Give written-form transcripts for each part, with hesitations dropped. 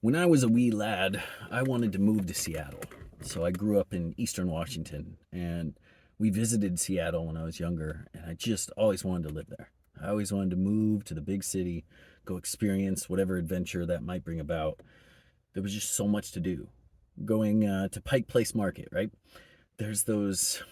When I was a wee lad, I wanted to move to Seattle. So I grew up in Eastern Washington, and we visited Seattle when I was younger, and I just always wanted to live there. I always wanted to move to the big city, go experience whatever adventure that might bring about. There was just so much to do. Going to Pike Place Market, right? There's those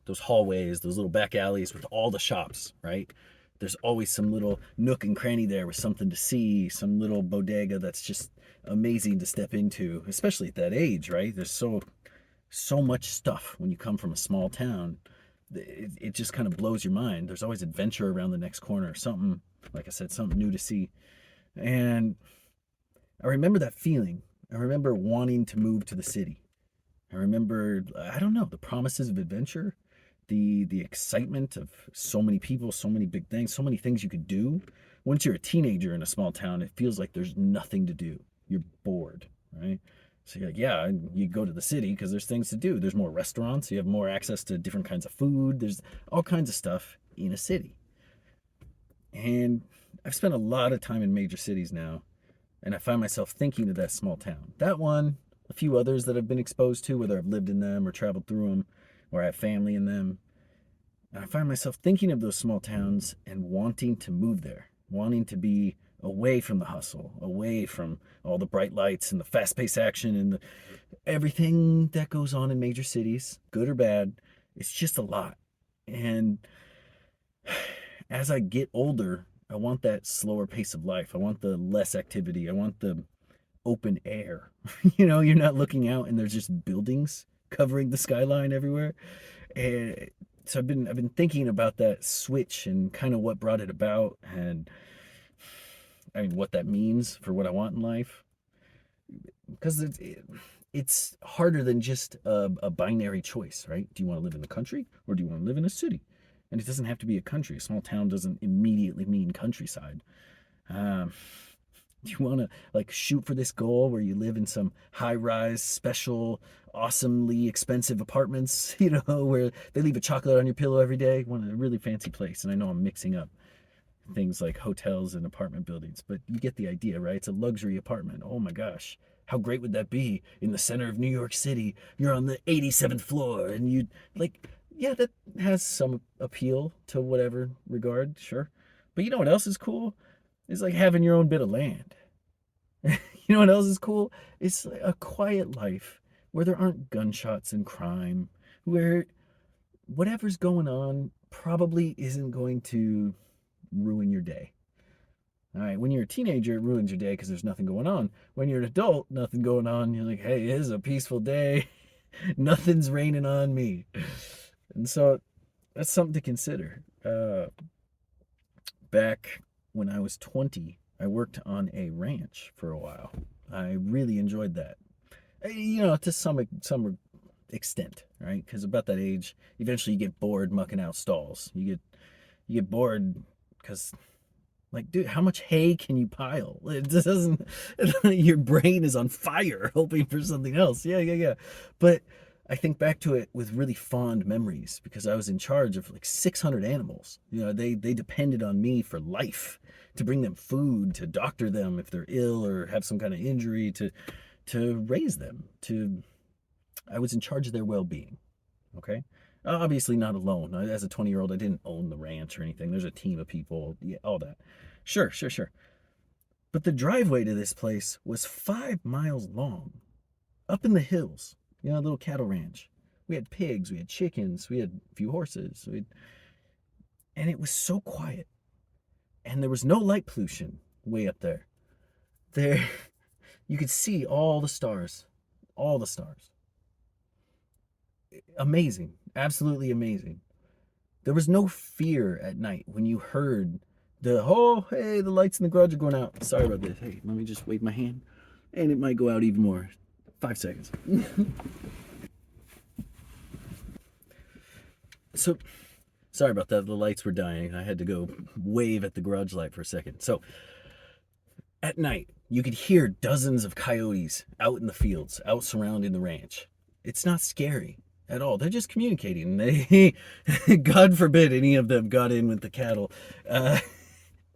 hallways, those little back alleys with all the shops, right? There's always some little nook and cranny there with something to see, some little bodega that's just amazing to step into, especially at that age, right? There's so much stuff when you come from a small town. It just kind of blows your mind. There's always adventure around the next corner, something, like I said, something new to see. And I remember that feeling. I remember wanting to move to the city. I remember, I don't know, the promises of adventure, the excitement of so many people, so many big things, so many things you could do. Once you're a teenager in a small town, it feels like there's nothing to do. You're bored, right? So you're like, yeah, you go to the city because there's things to do. There's more restaurants. You have more access to different kinds of food. There's all kinds of stuff in a city. And I've spent a lot of time in major cities now, and I find myself thinking of that small town. That one, a few others that I've been exposed to, whether I've lived in them or traveled through them, or I have family in them. And I find myself thinking of those small towns and wanting to move there, wanting to be away from the hustle, away from all the bright lights and the fast-paced action and everything that goes on in major cities, good or bad. It's just a lot. And as I get older, I want that slower pace of life. I want the less activity. I want the open air. You're not looking out and there's just buildings covering the skyline everywhere. And so I've been thinking about that switch and kind of what brought it about, and I mean what that means for what I want in life. Because it's harder than just a binary choice, right? Do you want to live in the country or do you want to live in a city? And it doesn't have to be a country. A small town doesn't immediately mean countryside. Um, do you want to like shoot for this goal where you live in some high-rise, special, awesomely expensive apartments, where they leave a chocolate on your pillow every day? Want a really fancy place. And I know I'm mixing up things like hotels and apartment buildings, but you get the idea, right? It's a luxury apartment. Oh my gosh. How great would that be in the center of New York City? You're on the 87th floor and you like, yeah, that has some appeal to whatever regard, sure. But you know what else is cool? It's like having your own bit of land. You know what else is cool? It's a quiet life where there aren't gunshots and crime, where whatever's going on probably isn't going to ruin your day. All right, when you're a teenager, it ruins your day because there's nothing going on. When you're an adult, nothing going on. You're like, hey, it is a peaceful day. Nothing's raining on me. And so that's something to consider. Back when I was 20, I worked on a ranch for a while. I really enjoyed that. To some extent, right? Because about that age, eventually you get bored mucking out stalls. You get bored because, like, dude, how much hay can you pile? It just doesn't. Your brain is on fire, hoping for something else. Yeah. But I think back to it with really fond memories because I was in charge of like 600 animals. They depended on me for life, to bring them food, to doctor them if they're ill or have some kind of injury, to raise them. I was in charge of their well-being. Okay. Obviously not alone. As a 20-year-old, I didn't own the ranch or anything. There's a team of people, yeah, all that. Sure. But the driveway to this place was 5 miles long, up in the hills. A little cattle ranch. We had pigs, we had chickens, we had a few horses. And it was so quiet. And there was no light pollution way up there. There, you could see all the stars. All the stars. Amazing. Absolutely amazing. There was no fear at night when you heard hey, the lights in the garage are going out. Sorry about this. Hey, let me just wave my hand. And it might go out even more. 5 seconds. So, sorry about that. The lights were dying. I had to go wave at the garage light for a second. So, at night, you could hear dozens of coyotes out in the fields, out surrounding the ranch. It's not scary at all. They're just communicating. God forbid any of them got in with the cattle.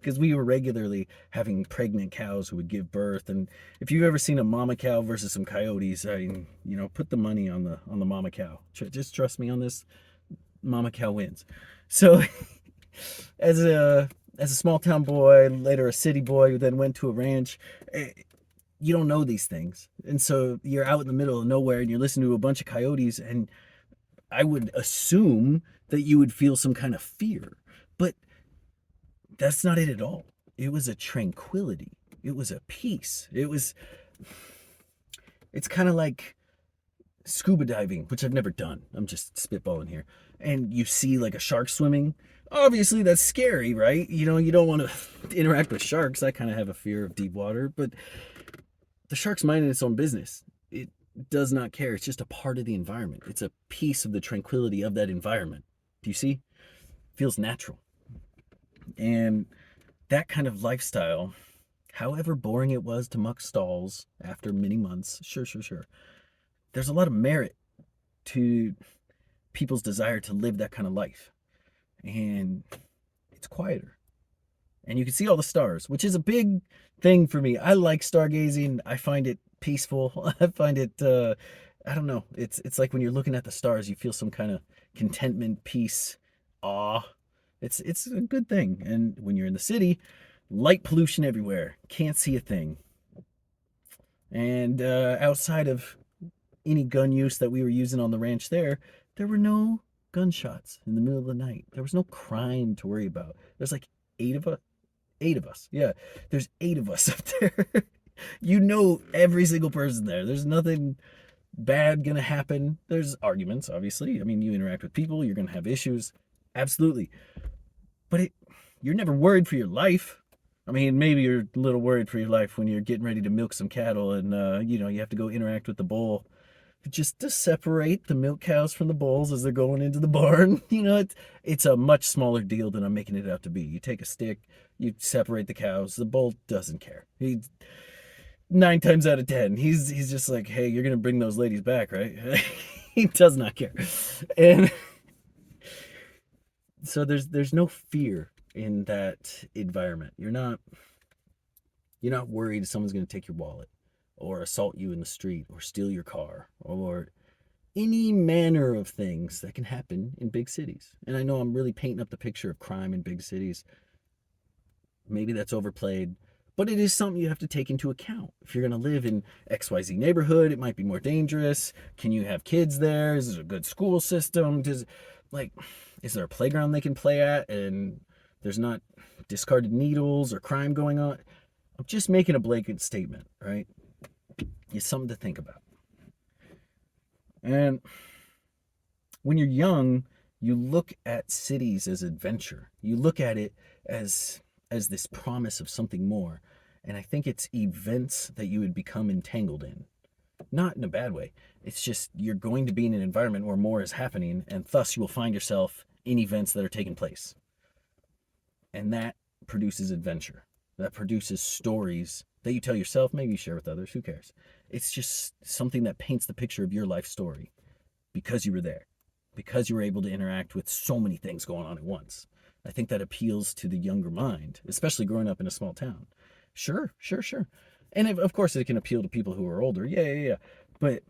because we were regularly having pregnant cows who would give birth. And if you've ever seen a mama cow versus some coyotes, I mean, put the money on the mama cow. Just trust me on this. Mama cow wins. So as a small town boy, later a city boy, who then went to a ranch, you don't know these things, and so you're out in the middle of nowhere and you're listening to a bunch of coyotes, and I would assume that you would feel some kind of fear, but that's not it at all. It was a tranquility. It was a peace. It's kind of like scuba diving, which I've never done. I'm just spitballing here. And you see like a shark swimming. Obviously, that's scary, right? You don't want to interact with sharks. I kind of have a fear of deep water, but the shark's minding its own business. It does not care. It's just a part of the environment. It's a piece of the tranquility of that environment. Do you see? It feels natural. And that kind of lifestyle, however boring it was to muck stalls after many months, sure. There's a lot of merit to people's desire to live that kind of life. And it's quieter. And you can see all the stars, which is a big thing for me. I like stargazing. I find it peaceful. I find it, I don't know. It's like when you're looking at the stars, you feel some kind of contentment, peace, awe. It's a good thing. And when you're in the city, light pollution everywhere. Can't see a thing. And outside of any gun use that we were using on the ranch there were no gunshots in the middle of the night. There was no crime to worry about. There's like 8 of us. Yeah, there's 8 of us up there. Every single person there. There's nothing bad gonna happen. There's arguments, obviously. I mean, you interact with people, you're gonna have issues. Absolutely. But you're never worried for your life. I mean, maybe you're a little worried for your life when you're getting ready to milk some cattle and, you have to go interact with the bull. Just to separate the milk cows from the bulls as they're going into the barn. It's a much smaller deal than I'm making it out to be. You take a stick, you separate the cows. The bull doesn't care. 9 times out of 10, he's just like, hey, you're gonna bring those ladies back, right? He does not care. And so there's no fear in that environment. You're not worried someone's gonna take your wallet, or assault you in the street, or steal your car, or any manner of things that can happen in big cities. And I know I'm really painting up the picture of crime in big cities. Maybe that's overplayed, but it is something you have to take into account. If you're going to live in XYZ neighborhood, it might be more dangerous. Can you have kids there? Is there a good school system? Is there a playground they can play at and there's not discarded needles or crime going on? I'm just making a blanket statement, right? It's something to think about. And when you're young, you look at cities as adventure. You look at it as this promise of something more. And I think it's events that you would become entangled in. Not in a bad way. It's just you're going to be in an environment where more is happening, and thus you will find yourself in events that are taking place. And that produces adventure. That produces stories that you tell yourself, maybe you share with others, who cares? It's just something that paints the picture of your life story because you were there, because you were able to interact with so many things going on at once. I think that appeals to the younger mind, especially growing up in a small town. Sure. And of course it can appeal to people who are older. Yeah. But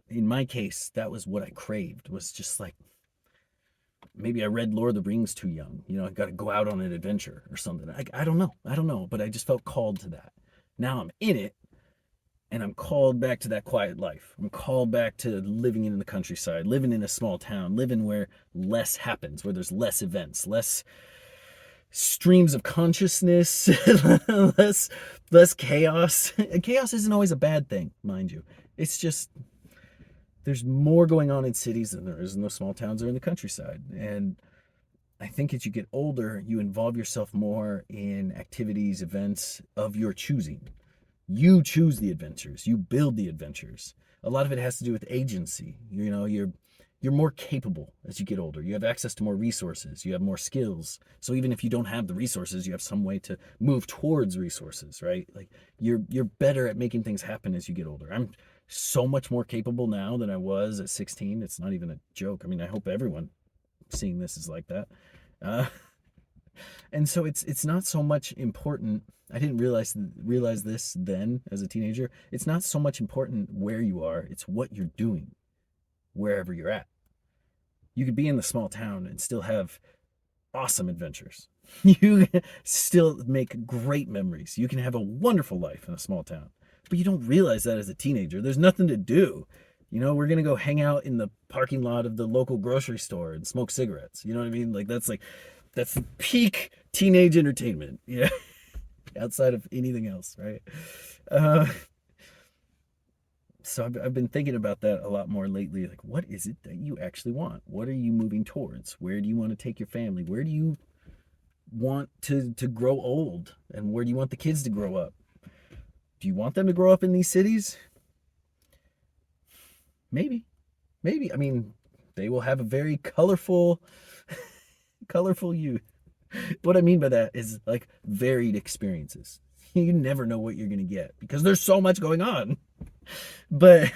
in my case, that was what I craved, was just like, maybe I read Lord of the Rings too young. I got to go out on an adventure or something. I don't know, but I just felt called to that. Now I'm in it, and I'm called back to that quiet life. I'm called back to living in the countryside, living in a small town, living where less happens, where there's less events, less streams of consciousness, less chaos. Chaos isn't always a bad thing, mind you. It's just there's more going on in cities than there is in those small towns or in the countryside. And I think as you get older, you involve yourself more in activities, events of your choosing. You choose the adventures. You build the adventures. A lot of it has to do with agency. You're more capable as you get older. You have access to more resources. You have more skills. So even if you don't have the resources, you have some way to move towards resources, right? Like you're better at making things happen as you get older. I'm so much more capable now than I was at 16. It's not even a joke. I mean, I hope everyone seeing this is like that. And so it's not so much important. I didn't realize this then as a teenager. It's not so much important where you are, it's what you're doing wherever you're at. You could be in the small town and still have awesome adventures. You still make great memories. You can have a wonderful life in a small town. But you don't realize that as a teenager. There's nothing to do. We're going to go hang out in the parking lot of the local grocery store and smoke cigarettes. You know what I mean? That's peak teenage entertainment. Yeah. Outside of anything else, right? So I've been thinking about that a lot more lately. Like, what is it that you actually want? What are you moving towards? Where do you want to take your family? Where do you want to grow old? And where do you want the kids to grow up? Do you want them to grow up in these cities? Maybe. I mean, they will have a very colorful youth. What I mean by that is like varied experiences. You never know what you're going to get because there's so much going on. But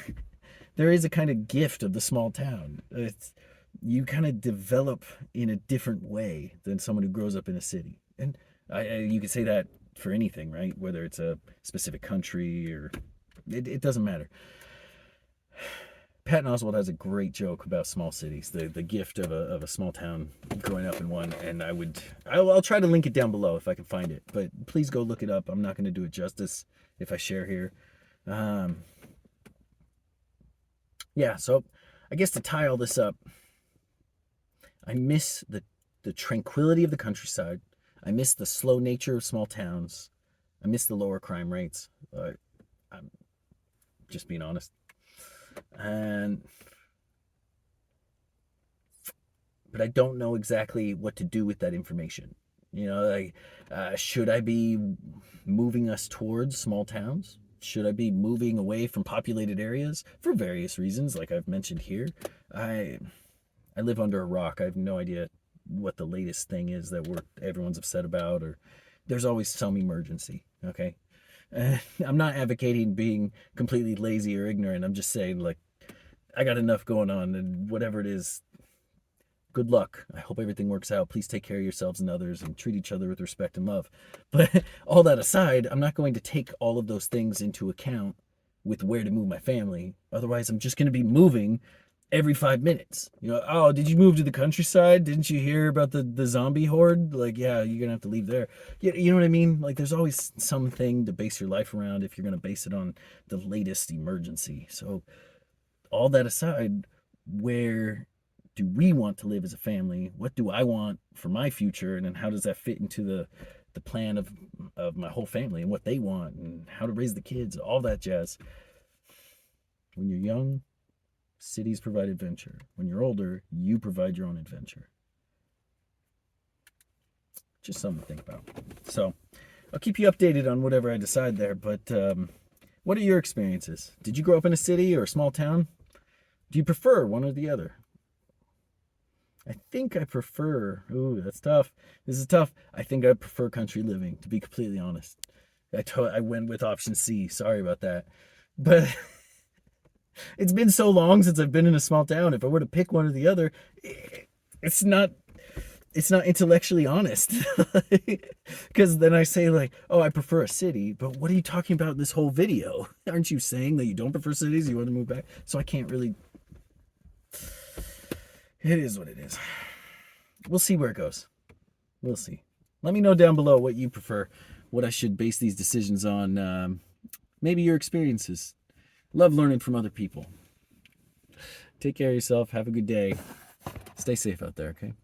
there is a kind of gift of the small town. You kind of develop in a different way than someone who grows up in a city. And you could say that for anything, right? Whether it's a specific country or it doesn't matter. Patton Oswalt has a great joke about small cities, the gift of a small town growing up in one, and I'll try to link it down below if I can find it, but please go look it up. I'm not going to do it justice if I share here. Yeah, so I guess to tie all this up, I miss the tranquility of the countryside. I miss the slow nature of small towns. I miss the lower crime rates. I'm just being honest. But I don't know exactly what to do with that information. Should I be moving us towards small towns? Should I be moving away from populated areas for various reasons, like I've mentioned here? I live under a rock. I have no idea what the latest thing is that everyone's upset about, or there's always some emergency. Okay. I'm not advocating being completely lazy or ignorant. I'm just saying, like, I got enough going on, and whatever it is, good luck. I hope everything works out. Please take care of yourselves and others and treat each other with respect and love. But all that aside, I'm not going to take all of those things into account with where to move my family. Otherwise, I'm just going to be moving every 5 minutes. Oh, did you move to the countryside? Didn't you hear about the zombie horde? Like, yeah, you're gonna have to leave there. You know what I mean? Like, there's always something to base your life around if you're gonna base it on the latest emergency. So all that aside, where do we want to live as a family? What do I want for my future? And then how does that fit into the plan of my whole family and what they want and how to raise the kids, all that jazz. When you're young, cities provide adventure. When you're older, you provide your own adventure. Just something to think about. So I'll keep you updated on whatever I decide there. But what are your experiences? Did you grow up in a city or a small town? Do you prefer one or the other? I think I prefer... Ooh, that's tough. This is tough. I think I prefer country living, to be completely honest. I went with option C. Sorry about that. But... it's been so long since I've been in a small town. If I were to pick one or the other, it's not intellectually honest. Because then I say, like, oh, I prefer a city. But what are you talking about in this whole video? Aren't you saying that you don't prefer cities? You want to move back? So I can't really... It is what it is. We'll see where it goes. We'll see. Let me know down below what you prefer, what I should base these decisions on. Maybe your experiences. Love learning from other people. Take care of yourself. Have a good day. Stay safe out there, okay?